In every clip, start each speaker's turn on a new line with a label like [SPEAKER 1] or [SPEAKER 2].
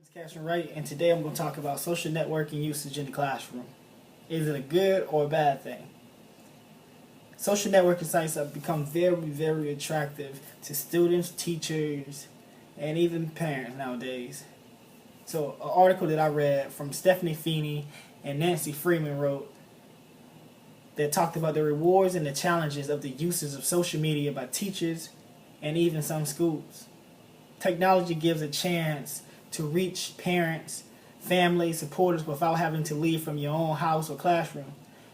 [SPEAKER 1] It's Cashman Wright, and today I'm going to talk about social networking usage in the classroom. Is it a good or a bad thing? Social networking sites have become very, very attractive to students, teachers, and even parents nowadays. So, an article that I read from Stephanie Feeney and Nancy Freeman wrote that talked about the rewards and the challenges of the uses of social media by teachers and even some schools. Technology gives a chance to reach parents, families, supporters without having to leave from your own house or classroom.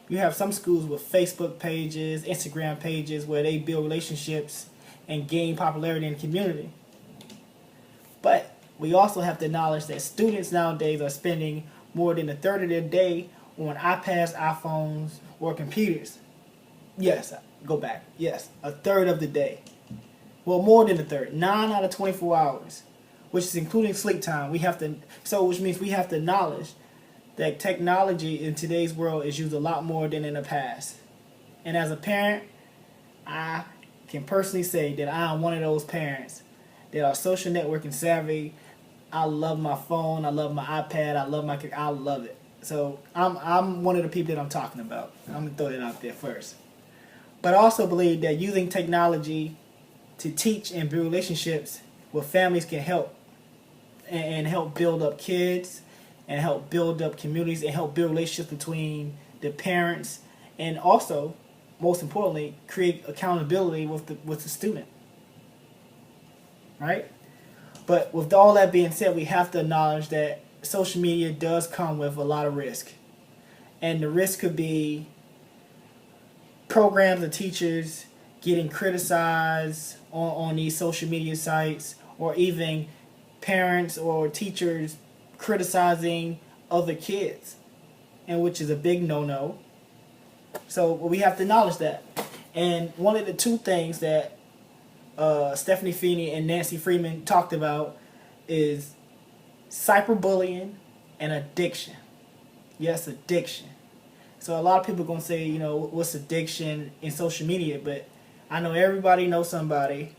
[SPEAKER 1] You have some schools with Facebook pages, Instagram pages where they build relationships and gain popularity in the community. But we also have to acknowledge that students nowadays are spending more than a third of their day on iPads, iPhones, or computers. Yes, go back. Yes, a third of the day. Well, more than a third. 9 out of 24 hours, which is including sleep time. Which means we have to acknowledge that technology in today's world is used a lot more than in the past. And as a parent, I can personally say that I am one of those parents that are social networking savvy. I love my phone. I love my iPad. I love it. So I'm one of the people that I'm talking about. I'm gonna throw that out there first. But I also believe that using technology to teach and build relationships with families can help and help build up kids and help build up communities and help build relationships between the parents and also, most importantly, create accountability with the student. Right? But with all that being said, we have to acknowledge that social media does come with a lot of risk. And the risk could be programs and teachers getting criticized on these social media sites, or even parents or teachers criticizing other kids, and which is a big no-no. So we have to acknowledge that. And one of the two things that Stephanie Feeney and Nancy Freeman talked about is cyberbullying and addiction. Yes, addiction. So a lot of people are going to say, what's addiction in social media? But I know everybody knows somebody,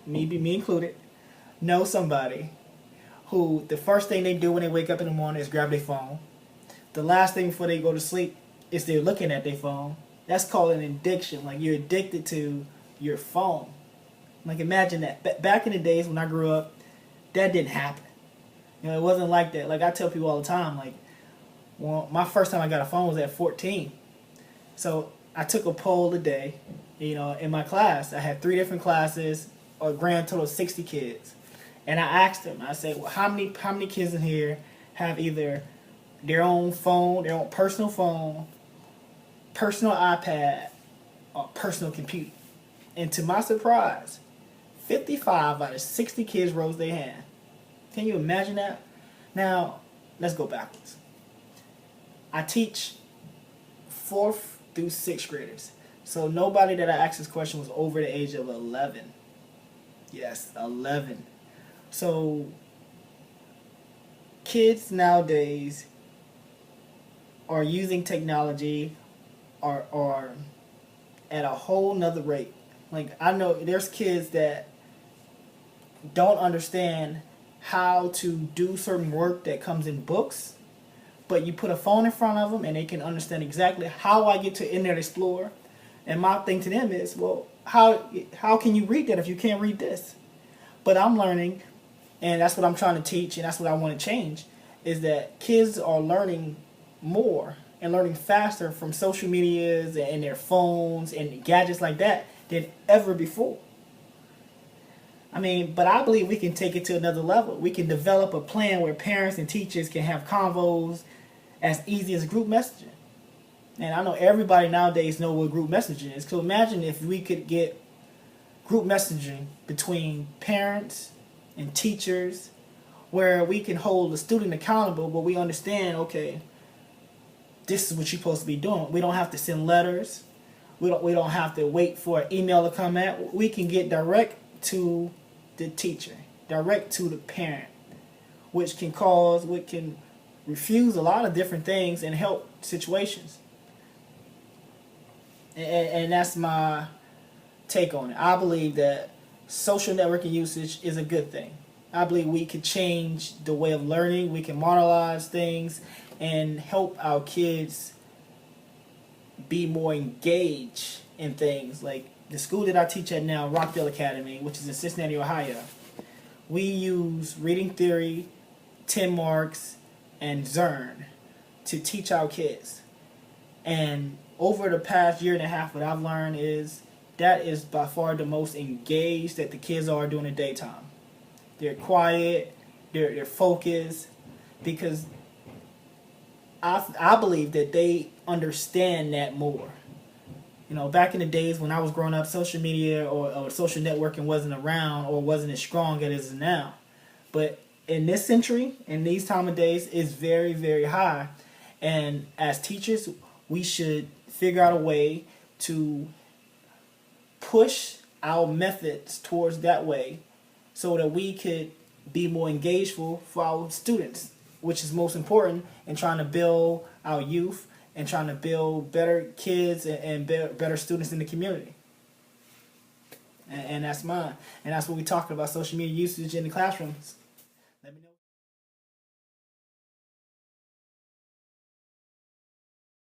[SPEAKER 1] me included, know somebody who the first thing they do when they wake up in the morning is grab their phone. The last thing before they go to sleep is they're looking at their phone. That's called an addiction. Like, you're addicted to your phone. Like, imagine that. Back in the days when I grew up, that didn't happen. It wasn't like that. Like, I tell people all the time, like, well, my first time I got a phone was at 14. So I took a poll today, in my class. I had 3 different classes, a grand total of 60 kids. And I asked them, I said, well, how many kids in here have either their own phone, their own personal phone, personal iPad, or personal computer? And to my surprise, 55 out of 60 kids rose their hand. Can you imagine that? Now, let's go backwards. I teach 4th through 6th graders. So nobody that I asked this question was over the age of 11. Yes, 11. So kids nowadays are using technology are at a whole nother rate. Like, I know there's kids that don't understand how to do certain work that comes in books, but you put a phone in front of them and they can understand exactly how I get to Internet Explorer. And my thing to them is, well, how can you read that if you can't read this? But I'm learning, and that's what I'm trying to teach, and that's what I want to change, is that kids are learning more and learning faster from social medias and their phones and gadgets like that than ever before. But I believe we can take it to another level. We can develop a plan where parents and teachers can have convos as easy as group messaging. And I know everybody nowadays know what group messaging is. So imagine if we could get group messaging between parents and teachers, where we can hold the student accountable, but we understand, okay, this is what you're supposed to be doing. We don't have to send letters. We don't have to wait for an email to come out. We can get direct to the teacher, direct to the parent, which can refuse a lot of different things and help situations. And that's my take on it. I believe that social networking usage is a good thing. I believe we could change the way of learning. We can modelize things and help our kids be more engaged in things. Like the school that I teach at now, Rockdale Academy, which is in Cincinnati, Ohio, we use reading theory, 10 marks, and Zern to teach our kids. And over the past year and a half, what I've learned is that is by far the most engaged that the kids are during the daytime. They're quiet, they're focused, because I believe that they understand that more. You know, back in the days when I was growing up, social media or social networking wasn't around or wasn't as strong as it is now. But in this century, in these time of days, it's very, very high. And as teachers, we should figure out a way to push our methods towards that way so that we could be more engageful for our students, which is most important in trying to build our youth and trying to build better kids and better students in the community. And that's mine. And that's what we talked about, social media usage in the classrooms. Let me know.